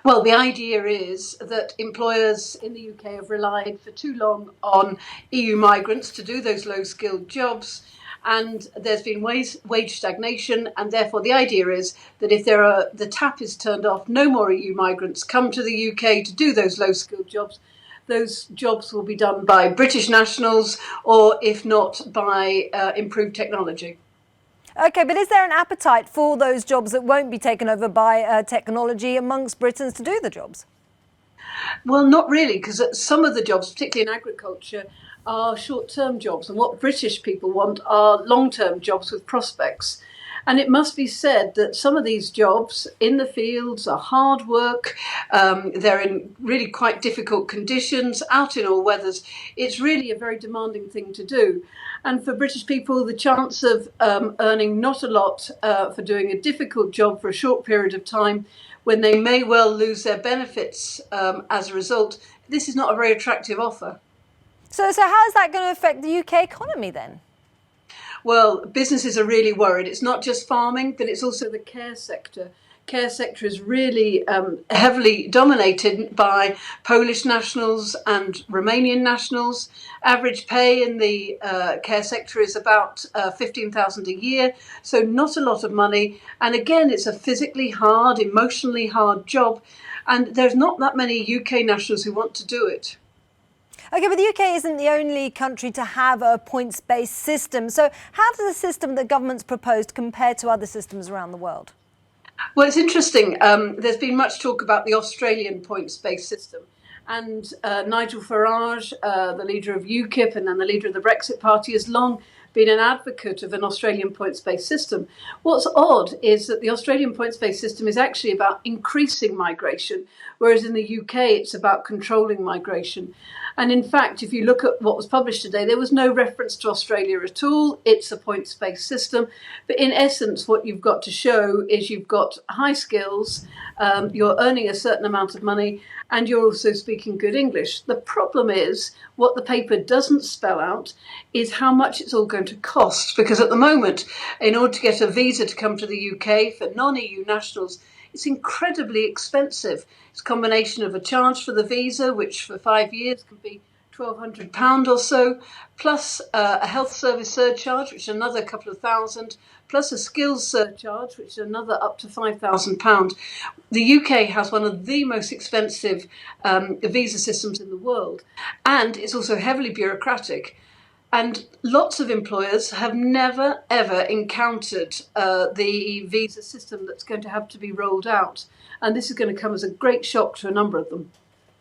Well, the idea is that employers in the UK have relied for too long on EU migrants to do those low-skilled jobs, and there's been wage stagnation, and therefore the idea is that if the tap is turned off, no more EU migrants come to the UK to do those low-skilled jobs. Those jobs will be done by British nationals, or if not, by improved technology. OK, but is there an appetite for those jobs that won't be taken over by technology amongst Britons to do the jobs? Well, not really, because some of the jobs, particularly in agriculture, are short-term jobs. And what British people want are long-term jobs with prospects. And it must be said that some of these jobs in the fields are hard work. They're in really quite difficult conditions, out in all weathers. It's really a very demanding thing to do. And for British people, the chance of earning not a lot for doing a difficult job for a short period of time, when they may well lose their benefits as a result, this is not a very attractive offer. So how is that going to affect the UK economy then? Well, businesses are really worried. It's not just farming, but it's also the care sector. Care sector is really heavily dominated by Polish nationals and Romanian nationals. Average pay in the care sector is about 15,000 a year, so not a lot of money. And again, it's a physically hard, emotionally hard job, and there's not that many UK nationals who want to do it. OK, but the UK isn't the only country to have a points-based system. So how does the system that government's proposed compare to other systems around the world? Well, it's interesting. There's been much talk about the Australian points-based system. And Nigel Farage, the leader of UKIP and then the leader of the Brexit Party, has long been an advocate of an Australian points-based system. What's odd is that the Australian points-based system is actually about increasing migration, whereas in the UK it's about controlling migration. And in fact, if you look at what was published today, there was no reference to Australia at all. It's a points-based system. But in essence, what you've got to show is you've got high skills, you're earning a certain amount of money, and you're also speaking good English. The problem is, what the paper doesn't spell out is how much it's all going to cost. Because at the moment, in order to get a visa to come to the UK for non-EU nationals, it's incredibly expensive. It's a combination of a charge for the visa, which for 5 years can be £1,200 or so, plus a health service surcharge, which is another couple of thousand, plus a skills surcharge, which is another up to £5,000. The UK has one of the most expensive visa systems in the world, and it's also heavily bureaucratic. And lots of employers have never, ever encountered the visa system that's going to have to be rolled out. And this is going to come as a great shock to a number of them.